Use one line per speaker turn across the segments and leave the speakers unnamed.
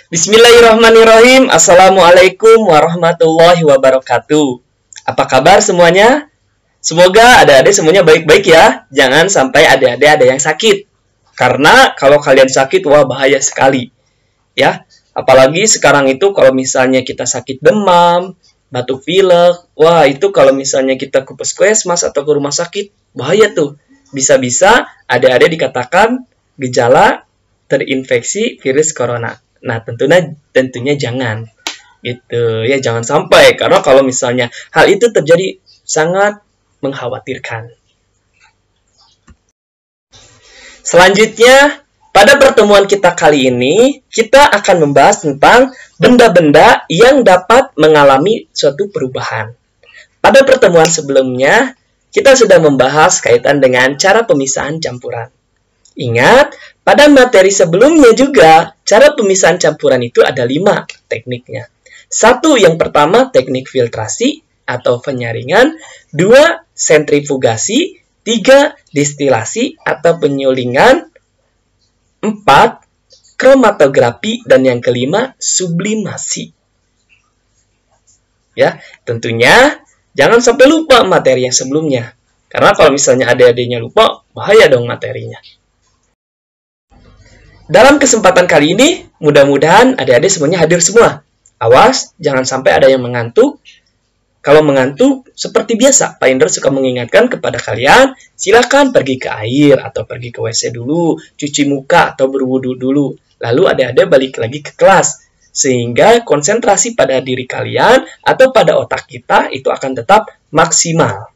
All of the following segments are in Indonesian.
Bismillahirrahmanirrahim. Assalamualaikum warahmatullahi wabarakatuh. Apa kabar semuanya? Semoga adik-adik semuanya baik-baik ya. Jangan sampai adik-adik ada yang sakit. Karena kalau kalian sakit, wah bahaya sekali. Ya, apalagi sekarang itu kalau misalnya kita sakit demam, batuk pilek, wah itu kalau misalnya kita ke puskesmas atau ke rumah sakit, bahaya tuh. Bisa-bisa adik-adik dikatakan gejala terinfeksi virus corona. Nah, tentunya jangan. Gitu ya, jangan sampai, karena kalau misalnya hal itu terjadi sangat mengkhawatirkan. Selanjutnya, pada pertemuan kita kali ini, kita akan membahas tentang benda-benda yang dapat mengalami suatu perubahan. Pada pertemuan sebelumnya, kita sudah membahas kaitan dengan cara pemisahan campuran. Ingat, pada materi sebelumnya juga, cara pemisahan campuran itu ada 5 tekniknya. 1, yang pertama teknik filtrasi atau penyaringan, 2, sentrifugasi, 3, distilasi atau penyulingan, 4, kromatografi, dan yang kelima, sublimasi. Ya, tentunya jangan sampai lupa materi yang sebelumnya. Karena kalau misalnya adik-adiknya lupa, bahaya dong materinya. Dalam kesempatan kali ini, mudah-mudahan adik-adik semuanya hadir semua. Awas, jangan sampai ada yang mengantuk. Kalau mengantuk, seperti biasa, Pak Indro suka mengingatkan kepada kalian, silakan pergi ke air atau pergi ke WC dulu, cuci muka atau berwudu dulu. Lalu adik-adik balik lagi ke kelas. Sehingga konsentrasi pada diri kalian atau pada otak kita itu akan tetap maksimal.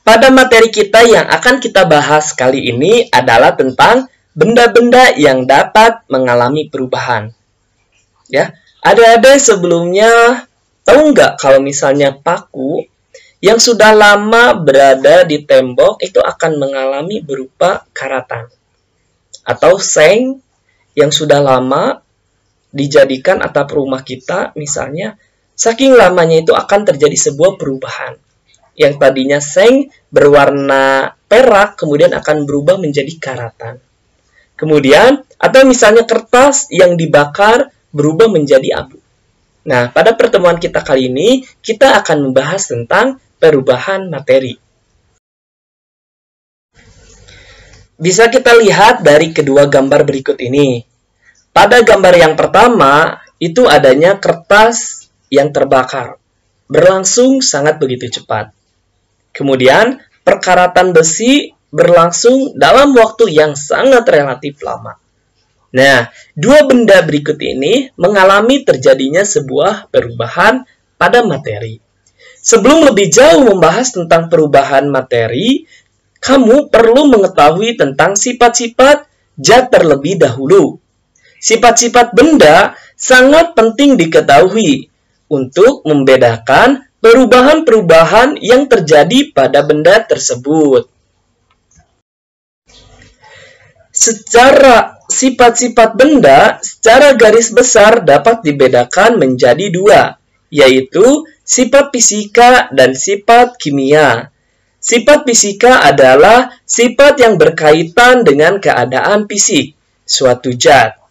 Pada materi kita yang akan kita bahas kali ini adalah tentang benda-benda yang dapat mengalami perubahan. Ya, adik-adik sebelumnya tahu nggak kalau misalnya paku yang sudah lama berada di tembok itu akan mengalami berupa karatan. Atau seng yang sudah lama dijadikan atap rumah kita misalnya, saking lamanya itu akan terjadi sebuah perubahan. Yang tadinya seng berwarna perak kemudian akan berubah menjadi karatan. Kemudian, atau misalnya kertas yang dibakar berubah menjadi abu. Nah, pada pertemuan kita kali ini, kita akan membahas tentang perubahan materi. Bisa kita lihat dari kedua gambar berikut ini. Pada gambar yang pertama, itu adanya kertas yang terbakar. Berlangsung sangat begitu cepat. Kemudian, perkaratan besi berlangsung dalam waktu yang sangat relatif lama. Nah, dua benda berikut ini mengalami terjadinya sebuah perubahan pada materi. Sebelum lebih jauh membahas tentang perubahan materi, kamu perlu mengetahui tentang sifat-sifat zat terlebih dahulu. Sifat-sifat benda sangat penting diketahui untuk membedakan perubahan-perubahan yang terjadi pada benda tersebut. Secara sifat-sifat benda, secara garis besar dapat dibedakan menjadi 2, yaitu sifat fisika dan sifat kimia. Sifat fisika adalah sifat yang berkaitan dengan keadaan fisik, suatu zat.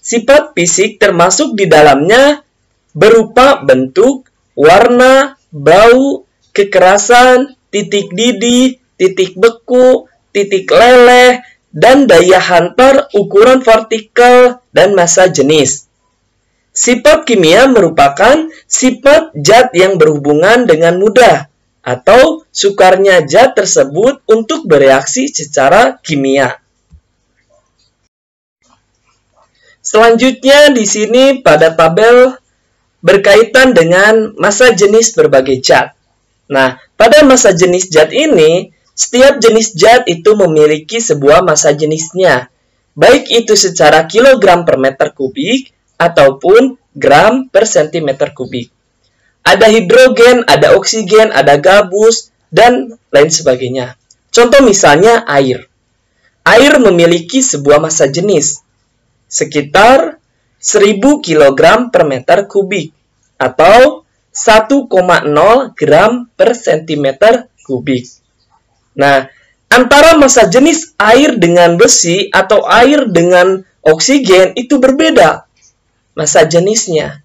Sifat fisik termasuk di dalamnya berupa bentuk, warna, bau, kekerasan, titik didih, titik beku, titik leleh, dan daya hantar ukuran partikel dan massa jenis. Sifat kimia merupakan sifat zat yang berhubungan dengan mudah atau sukarnya zat tersebut untuk bereaksi secara kimia. Selanjutnya di sini pada tabel berkaitan dengan massa jenis berbagai zat. Nah, pada massa jenis zat ini, setiap jenis zat itu memiliki sebuah massa jenisnya, baik itu secara kilogram per meter kubik ataupun gram per sentimeter kubik. Ada hidrogen, ada oksigen, ada gabus, dan lain sebagainya. Contoh misalnya air. Air memiliki sebuah massa jenis, sekitar 1000 kg per meter kubik atau 1,0 gram per sentimeter kubik. Nah, antara massa jenis air dengan besi atau air dengan oksigen itu berbeda massa jenisnya.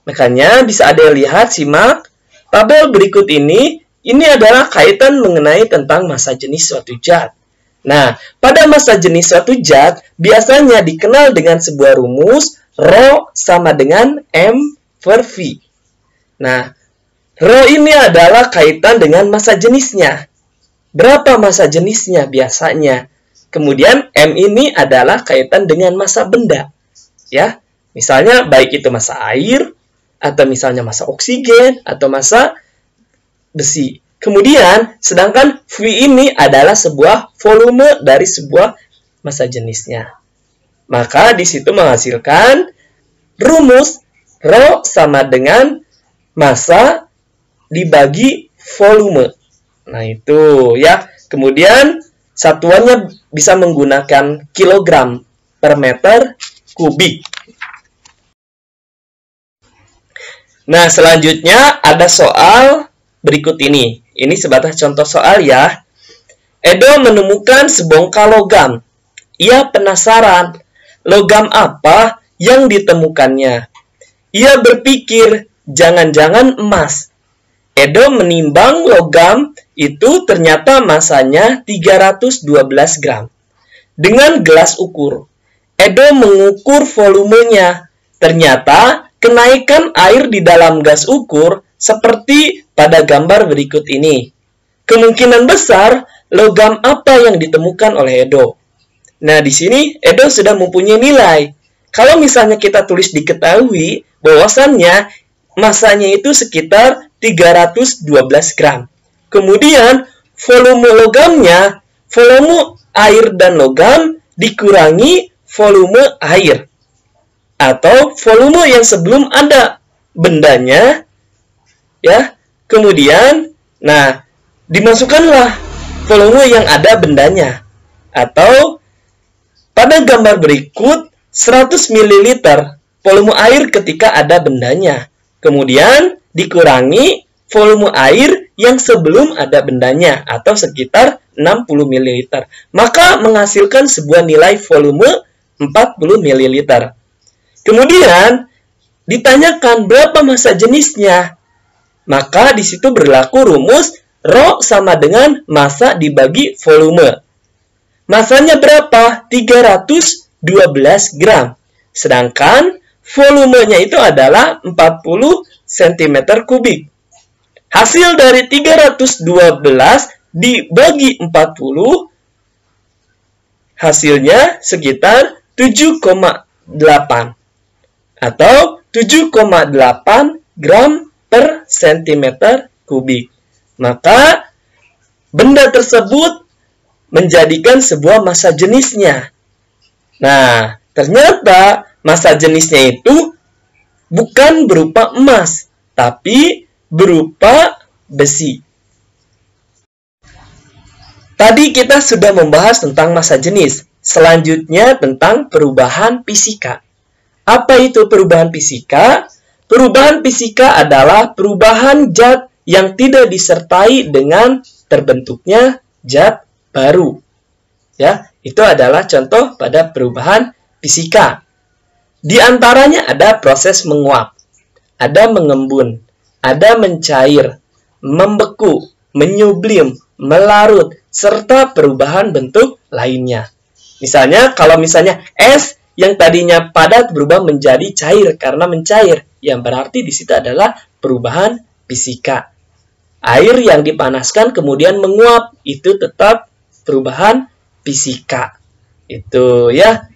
Makanya bisa Ade lihat, simak tabel berikut ini adalah kaitan mengenai tentang massa jenis suatu zat. Nah, pada massa jenis suatu zat biasanya dikenal dengan sebuah rumus Rho sama dengan M/V. Nah, Rho ini adalah kaitan dengan massa jenisnya. Berapa massa jenisnya biasanya? Kemudian M ini adalah kaitan dengan massa benda. Ya, misalnya baik itu massa air, atau misalnya massa oksigen, atau massa besi. Kemudian, sedangkan V ini adalah sebuah volume dari sebuah massa jenisnya. Maka di situ menghasilkan rumus Rho sama dengan massa dibagi volume. Nah, itu ya. Kemudian, satuannya bisa menggunakan kilogram per meter kubik. Nah, selanjutnya ada soal berikut ini. Ini sebatas contoh soal ya. Edo menemukan sebongkah logam. Ia penasaran, logam apa yang ditemukannya? Ia berpikir, jangan-jangan emas. Edo menimbang logam itu ternyata massanya 312 gram. Dengan gelas ukur, Edo mengukur volumenya. Ternyata kenaikan air di dalam gas ukur seperti pada gambar berikut ini. Kemungkinan besar logam apa yang ditemukan oleh Edo. Nah, di sini Edo sudah mempunyai nilai. Kalau misalnya kita tulis diketahui bahwasannya massanya itu sekitar 312 gram. Kemudian volume logamnya, volume air dan logam dikurangi volume air. Atau volume yang sebelum ada bendanya, ya. Kemudian, nah, dimasukkanlah volume yang ada bendanya. Atau pada gambar berikut 100 ml volume air ketika ada bendanya. Kemudian dikurangi volume air yang sebelum ada bendanya atau sekitar 60 ml. Maka menghasilkan sebuah nilai volume 40 ml. Kemudian ditanyakan berapa massa jenisnya. Maka di situ berlaku rumus Rho sama dengan massa dibagi volume. Massanya berapa? 312 gram. Sedangkan volumenya itu adalah 40 cm kubik. Hasil dari 312 dibagi 40, hasilnya sekitar 7,8 atau 7,8 gram per cm kubik. Maka benda tersebut menjadikan sebuah massa jenisnya. Nah, ternyata massa jenisnya itu bukan berupa emas, tapi berupa besi. Tadi kita sudah membahas tentang massa jenis. Selanjutnya tentang perubahan fisika. Apa itu perubahan fisika? Perubahan fisika adalah perubahan zat yang tidak disertai dengan terbentuknya zat baru. Ya, itu adalah contoh pada perubahan fisika. Di antaranya ada proses menguap, ada mengembun, ada mencair, membeku, menyublim, melarut, serta perubahan bentuk lainnya. Misalnya, kalau misalnya es yang tadinya padat berubah menjadi cair karena mencair, yang berarti di situ adalah perubahan fisika. Air yang dipanaskan kemudian menguap, itu tetap perubahan fisika. Itu ya.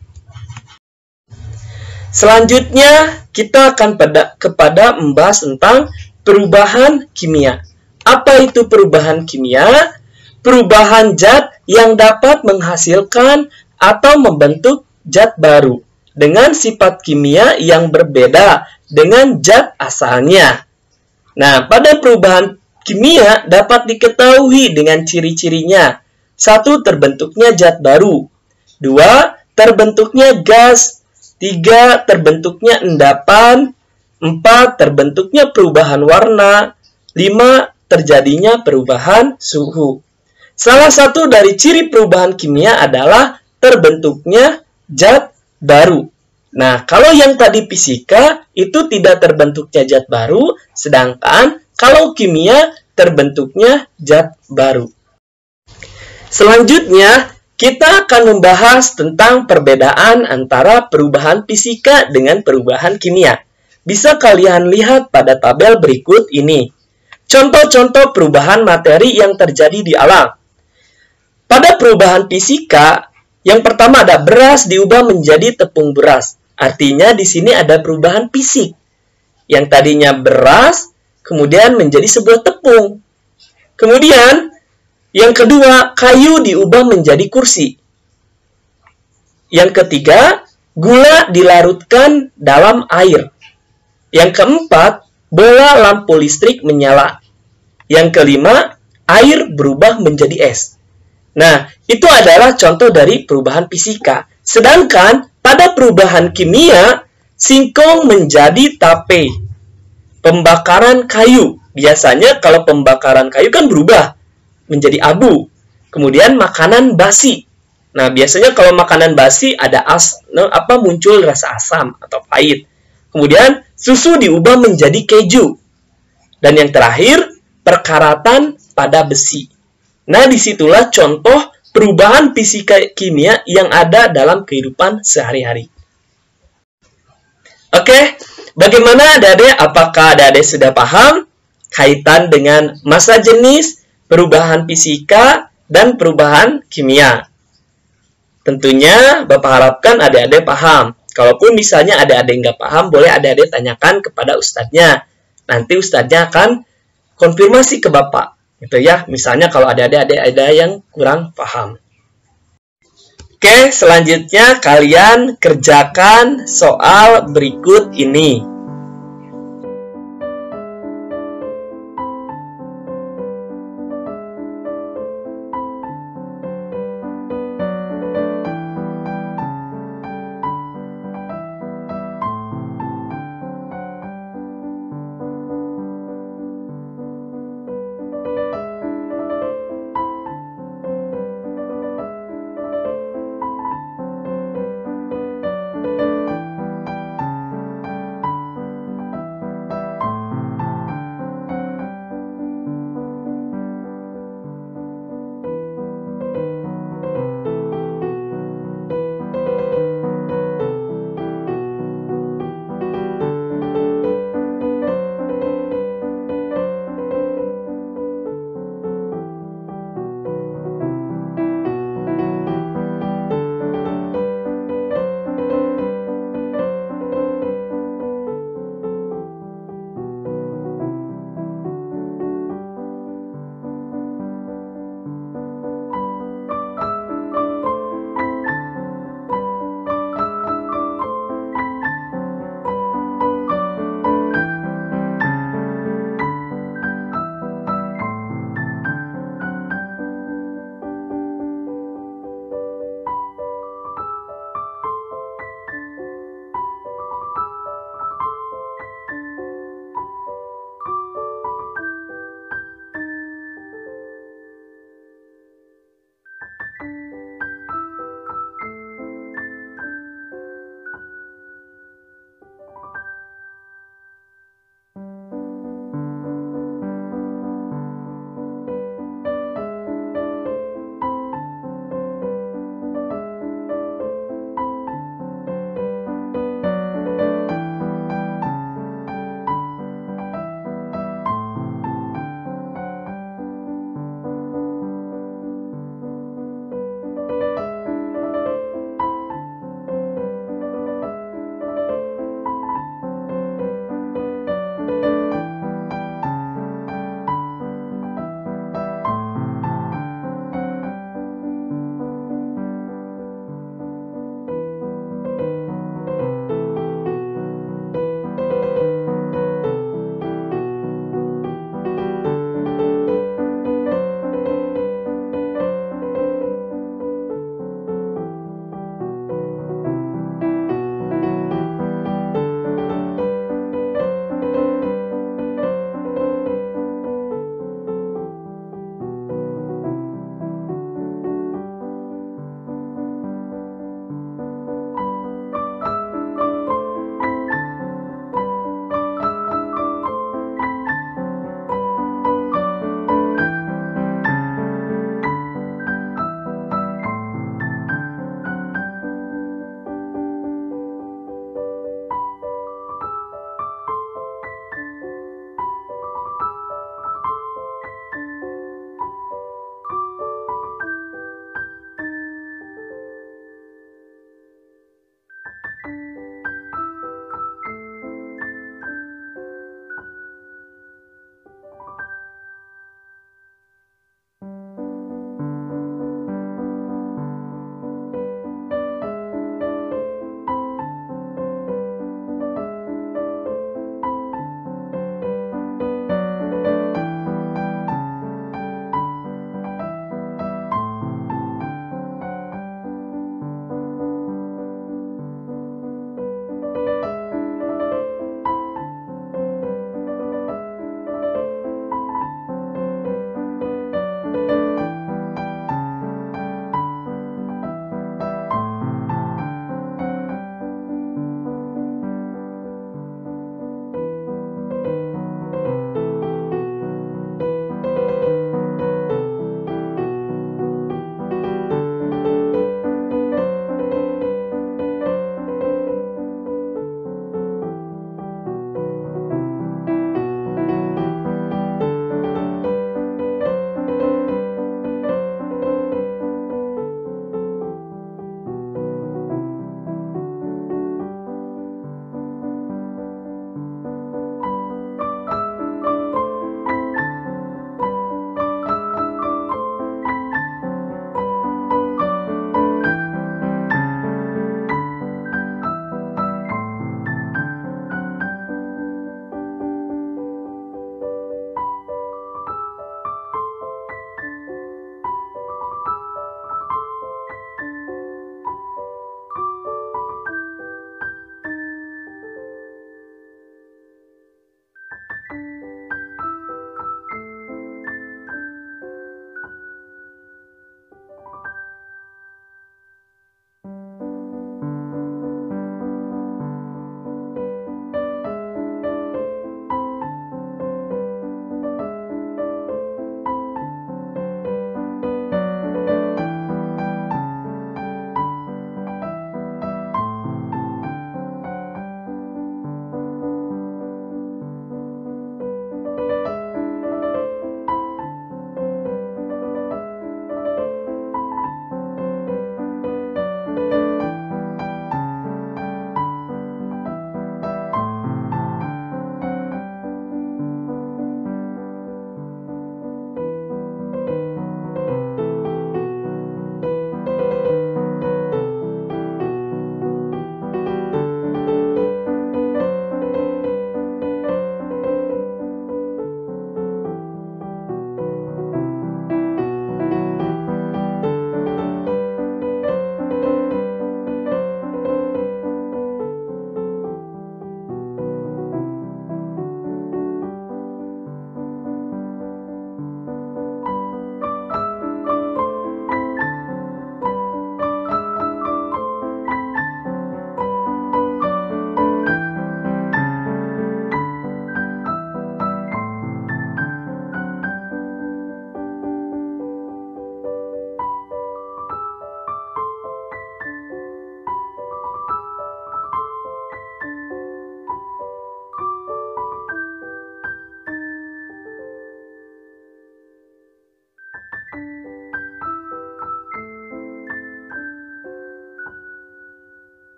Selanjutnya kita akan kepada membahas tentang perubahan kimia. Apa itu perubahan kimia? Perubahan zat yang dapat menghasilkan atau membentuk zat baru dengan sifat kimia yang berbeda dengan zat asalnya. Nah, pada perubahan kimia dapat diketahui dengan ciri-cirinya. 1. Terbentuknya zat baru. 2. Terbentuknya gas. 3. Terbentuknya endapan. 4. Terbentuknya perubahan warna. 5. Terjadinya perubahan suhu. Salah satu dari ciri perubahan kimia adalah terbentuknya zat baru. Nah, kalau yang tadi fisika itu tidak terbentuknya zat baru, sedangkan kalau kimia terbentuknya zat baru. Selanjutnya, kita akan membahas tentang perbedaan antara perubahan fisika dengan perubahan kimia. Bisa kalian lihat pada tabel berikut ini. Contoh-contoh perubahan materi yang terjadi di alam. Pada perubahan fisika, yang pertama ada beras diubah menjadi tepung beras. Artinya di sini ada perubahan fisik. Yang tadinya beras, kemudian menjadi sebuah tepung. Kemudian, yang kedua, kayu diubah menjadi kursi. Yang ketiga, gula dilarutkan dalam air. Yang keempat, bola lampu listrik menyala. Yang kelima, air berubah menjadi es. Nah, itu adalah contoh dari perubahan fisika. Sedangkan pada perubahan kimia, singkong menjadi tape. Pembakaran kayu. Biasanya kalau pembakaran kayu kan berubah menjadi abu. Kemudian makanan basi. Nah, biasanya kalau makanan basi ada muncul rasa asam atau pahit. Kemudian susu diubah menjadi keju. Dan yang terakhir, perkaratan pada besi. Nah, disitulah contoh perubahan fisika kimia yang ada dalam kehidupan sehari-hari. Oke, bagaimana adik-adik? Apakah adik-adik sudah paham kaitan dengan massa jenis, perubahan fisika, dan perubahan kimia? Tentunya Bapak harapkan adik-adik paham. Kalaupun misalnya adik-adik nggak paham, boleh adik-adik tanyakan kepada ustadznya. Nanti ustadznya akan konfirmasi ke Bapak. Gitu ya, misalnya kalau adik-adik ada yang kurang paham. Oke, selanjutnya kalian kerjakan soal berikut ini.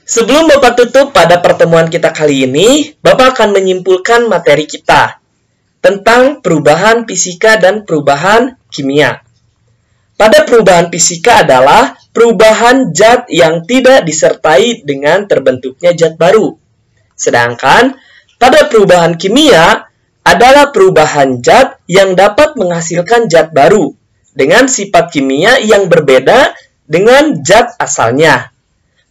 Sebelum Bapak tutup pada pertemuan kita kali ini, Bapak akan menyimpulkan materi kita tentang perubahan fisika dan perubahan kimia. Pada perubahan fisika adalah perubahan zat yang tidak disertai dengan terbentuknya zat baru. Sedangkan pada perubahan kimia adalah perubahan zat yang dapat menghasilkan zat baru dengan sifat kimia yang berbeda dengan zat asalnya.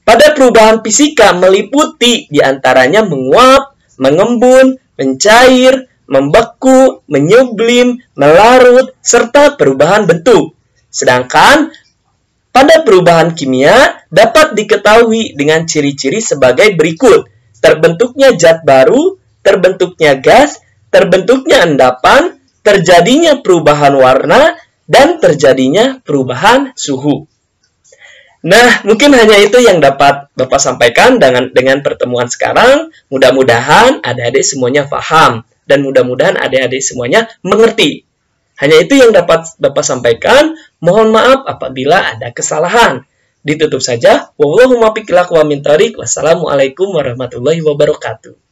Pada perubahan fisika meliputi diantaranya menguap, mengembun, mencair, membeku, menyublim, melarut, serta perubahan bentuk. Sedangkan pada perubahan kimia dapat diketahui dengan ciri-ciri sebagai berikut. Terbentuknya zat baru, terbentuknya gas, terbentuknya endapan, terjadinya perubahan warna, dan terjadinya perubahan suhu. Nah, mungkin hanya itu yang dapat Bapak sampaikan dengan pertemuan sekarang. Mudah-mudahan adik-adik semuanya paham dan mudah-mudahan adik-adik semuanya mengerti. Hanya itu yang dapat Bapak sampaikan. Mohon maaf apabila ada kesalahan. Ditutup saja. Wallahumma biqilaq wa min tariq. Wassalamualaikum warahmatullahi wabarakatuh.